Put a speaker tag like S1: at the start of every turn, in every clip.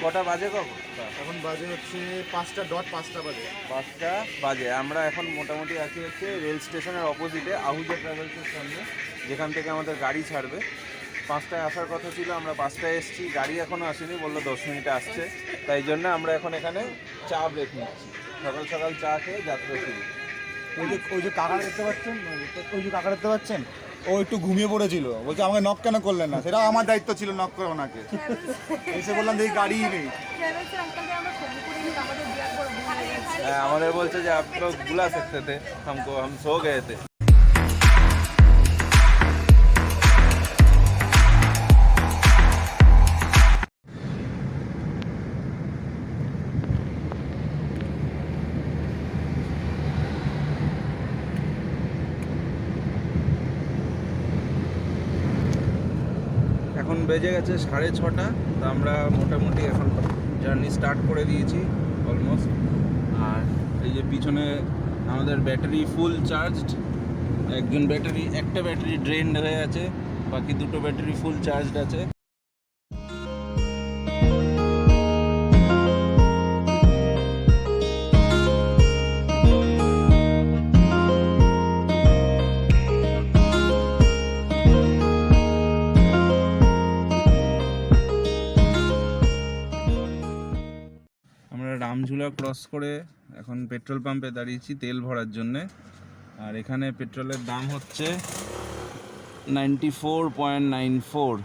S1: কটা বাজে কখন?
S2: এখন বাজে হচ্ছে 5টা বাজে।
S1: 5টা বাজে। আমরা এখন মোটামুটি আছি হচ্ছে রেল স্টেশনের অপোজিটে আহুজা ট্রাভেলসের সামনে, যেখান থেকে আমাদের গাড়ি ছাড়বে। 5টায় আসার কথা ছিল, আমরা 5টায় এসেছি, গাড়ি এখনও আসেনি, বললো 10 মিনিটে আসছে। তাই জন্য আমরা এখন এখানে চা ব্রেক নিচ্ছি, সকাল সকাল চা খেয়ে যাত্রা শুরু।
S2: ওই যে কাকা দেখতে পাচ্ছেন, ও একটু ঘুমিয়ে পড়েছিল, বলছে আমাকে নক কেন করলেন না, সেটা আমার দায়িত্ব ছিল নক করে ওনাকে। এসে বললাম দেখি গাড়িই নেই।
S1: আমাদের বলছে যে आप लोग बुला सकते थे हमको, हम सो गए थे। এখন বেজে গেছে 6:30। তো আমরা মোটামুটি এখন জার্নি স্টার্ট করে দিয়েছি অলমোস্ট। আর এই যে পিছনে আমাদের ব্যাটারি ফুল চার্জড, একটা ব্যাটারি ড্রেনড হয়ে আছে, বাকি দুটো ব্যাটারি ফুল চার্জড আছে। রামঝুলা ক্রস করে এখন পেট্রোল পাম্পে দাঁড়িয়েছি তেল ভরার জন্যে। আর এখানে পেট্রোলের দাম হচ্ছে 94.94,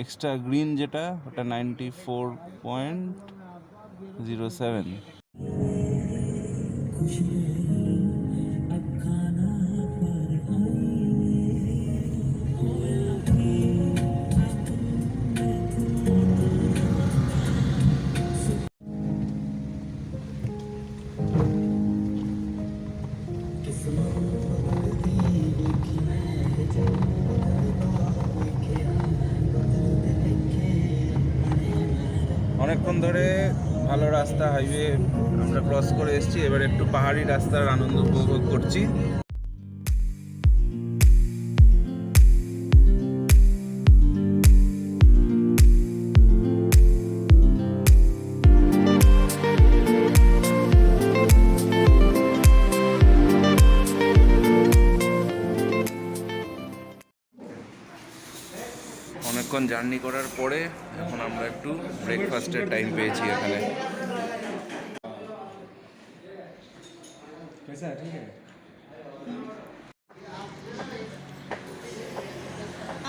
S1: এক্সট্রা গ্রিন যেটা ওটা 94.07। অনেকক্ষণ ধরে ভালো রাস্তা, হাইওয়ে আমরা ক্রস করে এসেছি, এবার একটু পাহাড়ি রাস্তার আনন্দ উপভোগ করছি। অনেকক্ষণ জার্নি করার পরে এখন আমরা একটু ব্রেকফাস্টের টাইম পেয়েছি এখানে।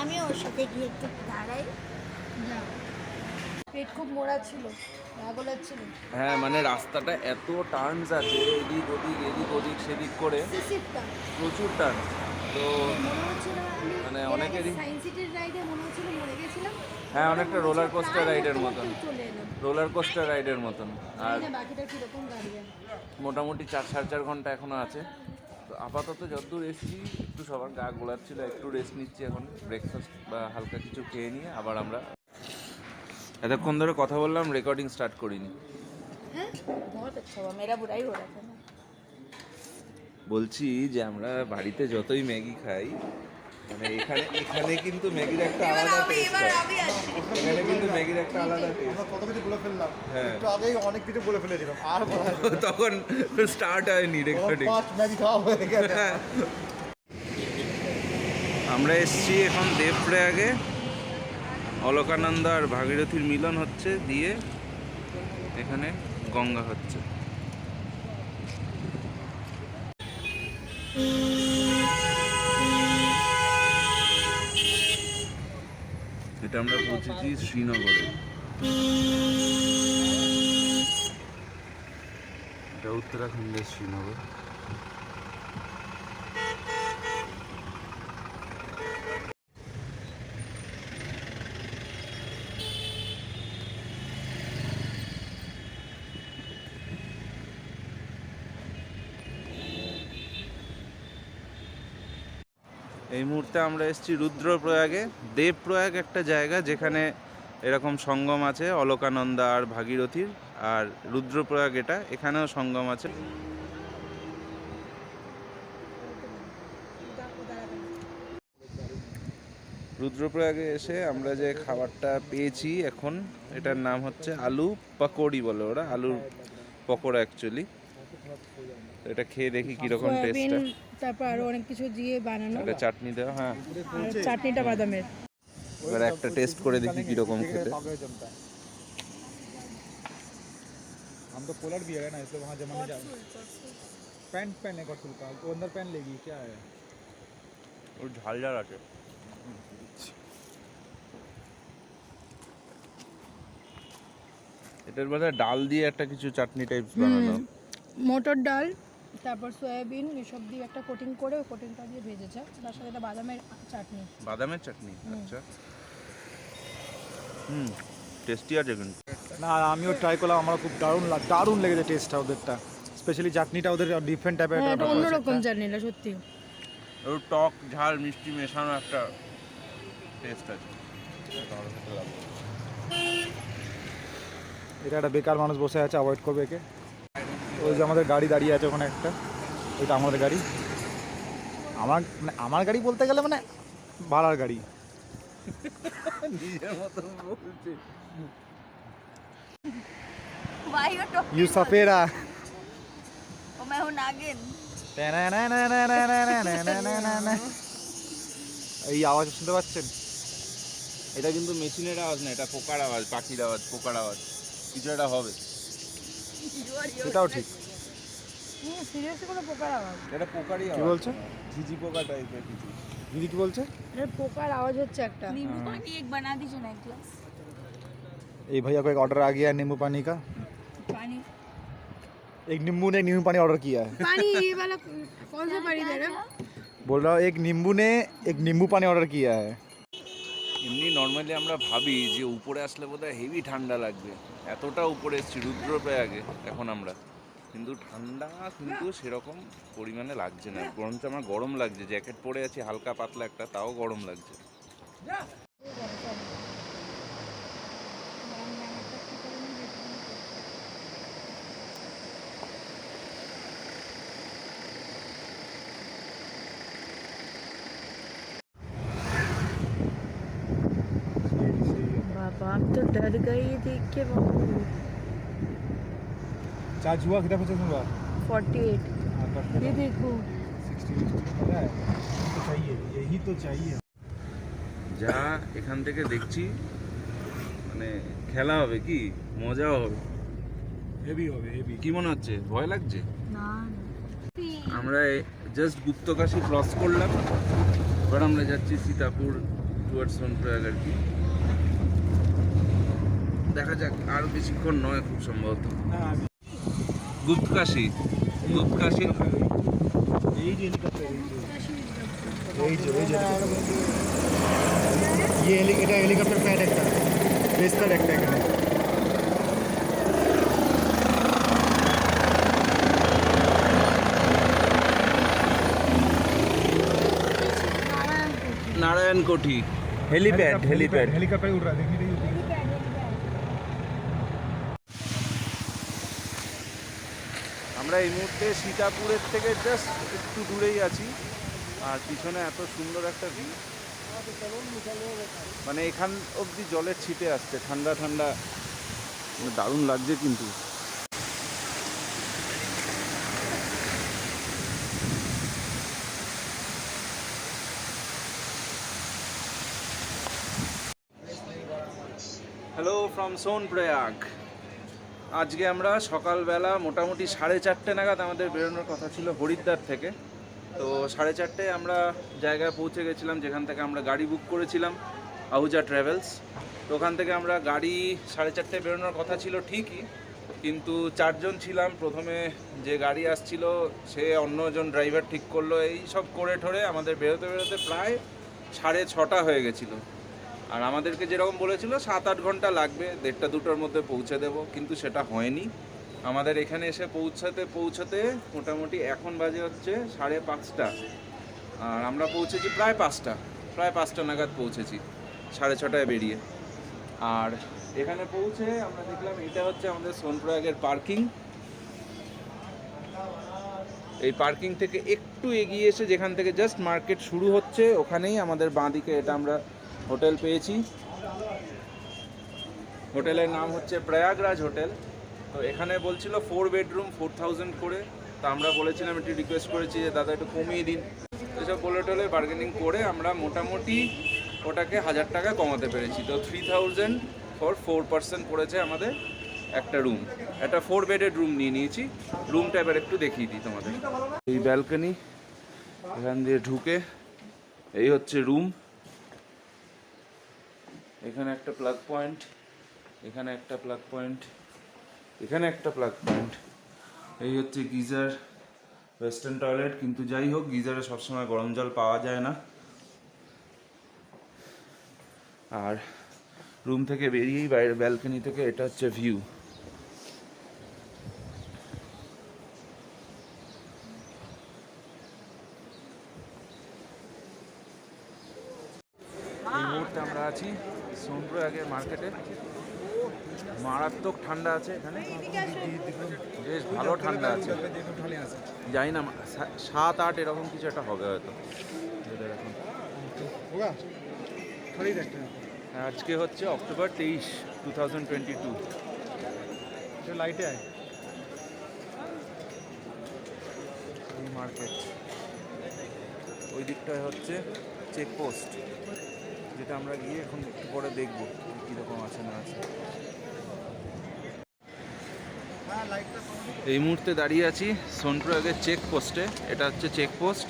S3: আমি ওর সাথে গিয়ে একটু দাঁড়াই। পেট খুব মোড়া ছিল, ছিল।
S1: হ্যাঁ, মানে রাস্তাটা এত টার্নস আছে, এদিক ওদিক সেদিক করে প্রচুর টার্ন। তো মানে অনেকেরই হ্যাঁ, অনেকটা রোলার কোস্টার রাইডের মতন। আর মোটামুটি 4-4.5 ঘন্টা এখনো আছে। তো আপাতত যতদূর এসেছি একটু সবার গা গোলাচ্ছিল, একটু রেস্ট নিচ্ছি এখন, ব্রেকফাস্ট বা হালকা কিছু খেয়ে নিয়ে আবার আমরা এতক্ষণ ধরে কথা বললাম, রেকর্ডিং স্টার্ট করিনি। বলছি যে আমরা বাড়িতে যতই ম্যাগি খাই, মানে এখানে কিন্তু ম্যাগির একটা আলাদা টেস্ট হয়। এখানে কিন্তু ম্যাগির একটা আলাদা টেস্ট।
S2: কত কিছু বলে ফেললাম,
S1: হ্যাঁ
S2: একটু আগেই অনেক কিছু বলে ফেলেছিলাম, আর
S1: তখন স্টার্ট হয়নি রেকর্ডিং।
S2: ম্যাগি খাওয়া হয়ে গেছে।
S1: আমরা এসছি এখন দেবপ্রয়াগে, অলকানন্দা আর ভাগীরথীর মিলন হচ্ছে, দিয়ে এখানে গঙ্গা হচ্ছে। এটা আমরা পৌঁছেছি শ্রীনগরে। এটা উত্তরাখণ্ডের শ্রীনগর। এই মুহূর্তে আমরা এসেছি রুদ্রপ্রয়াগে। দেবপ্রয়াগ একটা জায়গা যেখানে এরকম সঙ্গম আছে অলকানন্দা আর ভাগীরথীর, আর রুদ্রপ্রয়াগ এখানেও সঙ্গম আছে। রুদ্রপ্রয়াগে এসে আমরা যে খাবারটা পেয়েছি এখন, এটার নাম হচ্ছে আলু পাকোড়ি বলে ওরা, আলুর পকোড়া অ্যাকচুয়ালি। এটা খেয়ে দেখি কিরকম
S4: সয়াবিন
S1: টেস্টটা।
S4: তারপর আরো অনেক কিছু দিয়ে বানানো,
S1: এটা চাটনি দেওয়া, হ্যাঁ।
S4: আর চাটনিটা বাদামের।
S1: এবার একটা টেস্ট করে দেখি কিরকম খেতে।
S2: हम तो पोलर भी है ना, इसलिए वहाँ जमा नहीं जाएगा। पैंट पहनने का फुलका वो अंदर पहन लेगी क्या है?
S1: ওর ঝাল ঝাল আছে। এটার মধ্যে ডাল দিয়ে একটা কিছু চাটনি টাইপস বানানো।
S4: মটর ডাল তারপর সয়াবিন এসব দিয়ে একটা কোটিং করে ওই কোটিংটা দিয়ে ভেজেছে, তার সাথে একটা বাদামের চাটনি।
S1: বাদামের চাটনি, আচ্ছা। টেস্টি আছে কিন্তু।
S2: না আমিও ট্রাই করলাম, আমার খুব দারুণ লেগেছে টেস্টটা ওদেরটা, স্পেশালি চাটনিটা ওদের ডিফারেন্ট টাইপের
S4: হ্যাঁ, এটা অন্যরকম চাটনিটা সত্যি।
S1: ওর টক ঝাল মিষ্টি মেশানো একটা টেস্ট আছে।
S2: এটা একটা বেকার মানুষ বসে আছে, অ্যাভয়েড করবে একে। ওই যে আমাদের গাড়ি দাঁড়িয়ে আছে ওখানে একটা, ওইটা আমাদের গাড়ি। আমার গাড়ি বলতে গেলে মানে ভাড়ার গাড়ি।
S1: নিজের মতো বলছে।
S3: Why you talking?
S2: ইউ সাফেরা
S3: Oh, मैं हूँ नागिन।
S2: এই আওয়াজ শুনতে পাচ্ছেন?
S1: এটা কিন্তু মেশিনের আওয়াজ না, এটা পোকার আওয়াজ, পাখির আওয়াজ, পোকার আওয়াজ। কিছু একটা হবে।
S2: এটাও ঠিক।
S4: সিরিয়াসলি কোনো পোকার আওয়াজ?
S1: এটা পোকারই আওয়াজ।
S2: কি বলছে?
S1: ঝিঝি পোকা টাইপের কিছু।
S2: দিদি কি বলছে?
S4: এটা পোকার আওয়াজ হচ্ছে একটা।
S3: नींबू पानी एक बना दीजिए ना एक ग्लास।
S2: ये भैया को एक ऑर्डर आ गया है नींबू पानी का।
S3: पानी
S2: एक नींबू ने नींबू पानी ऑर्डर किया है।
S4: पानी ये वाला कौन सा पानी दे रहा है?
S2: बोल रहा हूँ एक नींबू ने एक नींबू पानी ऑर्डर किया है।
S1: এমনি নর্মালি আমরা ভাবি যে উপরে আসলে বোধহয় হেভি ঠান্ডা লাগবে, এতটা উপরে এসেছি রুদ্রপ্রয়াগে এখন আমরা, কিন্তু ঠান্ডা কিন্তু সেরকম পরিমাণে লাগছে না, বরঞ্চ আমার গরম লাগছে। জ্যাকেট পরে আছি হালকা পাতলা একটা, তাও গরম লাগছে।
S4: बाबा हम तो डर गए देख के बाबू।
S2: चार्ज हुआ कितना परसेंट हुआ?
S4: 48 ये देखो।
S2: 60 पता है, तो चाहिए, यही तो चाहिए।
S1: যা এখান থেকে দেখছি মানে খেলা হবে, কি মজাও হবে।
S2: হেভি হবে হেভি।
S1: কি মনে হচ্ছে, ভয় লাগছে?
S3: ना
S1: আমরা জাস্ট গুপ্তকাশী ক্রস করলাম, এবার আমরা যাচ্ছি সীতাপুর টুয়ার্ডস সোনপ্রয়াগ আর কি। দেখা যাক, আর বেশিক্ষণ নয় খুব সম্ভবত। গুপ্তকাশী গুপ্তকাশী
S2: এই যে হেলিকপ্টার, এই যে এটা হেলিকপ্টার প্যাড একটা, বেস প্যাড একটা এখানে।
S1: নারায়ণ কোঠি হেলিপ্যাড।
S2: हेलीकॉप्टर उड़ रहा है, देखने रही।
S1: আমরা এই মুহূর্তে সীতাপুরের থেকে জাস্ট একটু দূরেই আছি, আর পিছনে এত সুন্দর একটা ভিউ, মানে এখান অবধি জলের ছিটে আসছে, ঠান্ডা ঠান্ডা, দারুণ লাগছে কিন্তু। Hello from Sonprayag. আজকে আমরা সকালবেলা মোটামুটি 4:30 নাগাদ আমাদের বেরোনোর কথা ছিল হরিদ্বার থেকে। তো 4:30 আমরা জায়গায় পৌঁছে গেছিলাম যেখান থেকে আমরা গাড়ি বুক করেছিলাম, আহুজা ট্রাভেলস। তো ওখান থেকে আমরা গাড়ি 4:30 বেরোনোর কথা ছিল ঠিকই, কিন্তু 4 জন ছিলাম। প্রথমে যে গাড়ি আসছিল সে অন্যজন ড্রাইভার ঠিক করলো, এই সব করে ঠরে আমাদের বেরোতে বেরোতে প্রায় 6:30 হয়ে গেছিলো। আর আমাদেরকে যেরকম বলেছিল 7-8 ঘন্টা লাগবে, 1:30-2টার মধ্যে পৌঁছে দেব, কিন্তু সেটা হয়নি। আমাদের এখানে এসে পৌঁছাতে মোটামুটি এখন বাজে হচ্ছে 5:30, আর আমরা পৌঁছেছি প্রায় 5টা নাগাদ পৌঁছেছি, 6:30 বেরিয়ে। আর এখানে পৌঁছে আমরা দেখলাম এটা হচ্ছে আমাদের সোনপ্রয়াগের পার্কিং। এই পার্কিং থেকে একটু এগিয়ে এসে যেখান থেকে জাস্ট মার্কেট শুরু হচ্ছে, ওখানেই আমাদের বাঁ দিকে এটা আমরা হোটেল পেয়েছি। হোটেলের নাম হচ্ছে প্রয়াগরাজ হোটেল। তো এখানে বলছিল 4 বেডরুম 4000 করে। তা আমরা বলেছিলাম, একটু রিকোয়েস্ট করেছি যে দাদা একটু কমিয়ে দিন। এসব বলে টলে বার্গেনিং করে আমরা মোটামুটি ওটাকে 1000 টাকা কমাতে পেরেছি। তো 3000 ফর 4 পার্সন পড়েছে আমাদের একটা রুম। একটা 4 বেডের রুম নিয়ে নিয়েছি। রুমটা এবার একটু দেখিয়ে দিই তোমাদের। এই ব্যালকনি, এখান দিয়ে ঢুকে এই হচ্ছে রুম। এখানে একটা প্লাগ পয়েন্ট, এখানে একটা প্লাগ পয়েন্ট, এখানে একটা প্লাগ পয়েন্ট। এই হচ্ছে গিজার, ওয়েস্টার্ন টয়লেট। কিন্তু যাই হোক, গিজারে সবসময় গরম জল পাওয়া যায় না। আর রুম থেকে বেরিয়েই বাইরে ব্যালকনি থেকে এটা হচ্ছে ভিউ। এই মুহূর্তে আমরা আছি সোনপ্রয়াগের মার্কেটে। মারাত্মক ঠান্ডা আছে এখানে, বেশ ভালো ঠান্ডা আছে। জানি না 7-8 এরকম কিছু একটা হবে হয়তো। এখন আজকে হচ্ছে অক্টোবর 23, 2022। লাইটে আয় এই মার্কেট। ওই দিকটায় হচ্ছে চেকপোস্ট, যেটা আমরা গিয়ে এখন একটু পরে দেখবো কীরকম আছে না আছে। এই মুহূর্তে দাঁড়িয়ে আছি সোনপ্রয়াগের চেকপোস্টে। এটা হচ্ছে চেকপোস্ট।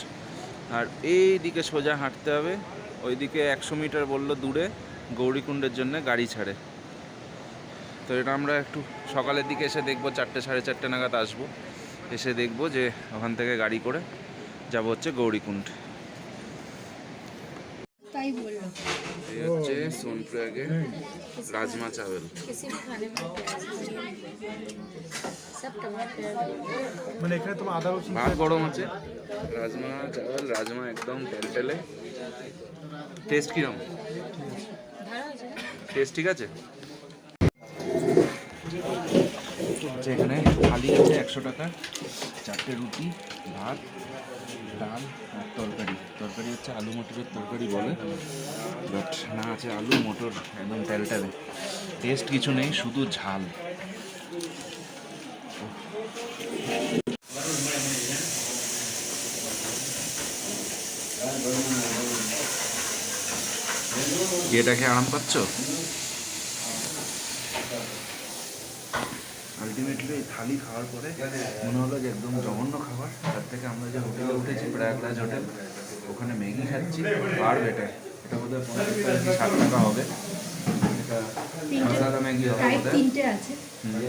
S1: আর এই দিকে সোজা হাঁটতে হবে। ওইদিকে 100 মিটার বললো দূরে গৌরীকুণ্ডের জন্য গাড়ি ছাড়ে। তো এটা আমরা একটু সকালের দিকে এসে দেখবো, 4টে 4:30 নাগাদ আসবো। এসে দেখবো যে ওখান থেকে গাড়ি করে যাব হচ্ছে গৌরীকুণ্ড।
S4: তাই বললো।
S1: এই হচ্ছে সোনপ্রয়াগের রাজমা চাওয়াল।
S2: মানে এখানে তোমার আদা রসুন
S1: ভাত গরম আছে, রাজমা চাওয়াল, রাজমা একদম টেলটেলে। টেস্ট কিরম? টেস্ট ঠিক আছে। এখানে থালি আছে 100 টাকা, 4টে রুটি, ভাত, ডাল আর তরকারি। তরকারি হচ্ছে আলু মটরের তরকারি বলে, বাট না আছে আলু মটর, একদম টেলটেলে। টেস্ট কিছু নেই, শুধু ঝাল। এটা খেয়ে আরাম পাচ্ছ? আলটিমেটলি এই থালি খাওয়ার পরে মনে হলো যে একদম জঘন্য খাবার। তার থেকে আমরা যে হোটেলে উঠেছি প্রয়াগরাজ হোটেল, ওখানে ম্যাগি খাচ্ছি আর বেটার। এটা বোধহয় 50-60 টাকা হবে। এটা মশালা ম্যাগি হবে বোধহয়।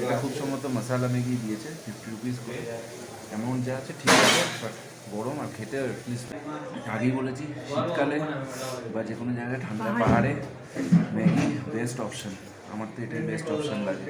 S1: এটা খুব সম্ভবত মশালা ম্যাগি দিয়েছে, 50 রুপিস করে। অ্যামাউন্ট যা আছে ঠিক আছে, বাট গরম আর খেতে অ্যাটলিস্ট। আগেই বলেছি শীতকালে বা যে কোনো জায়গায় ঠান্ডা পাহাড়ে ম্যাগি বেস্ট অপশন। আমার তো এটাই বেস্ট অপশন লাগে।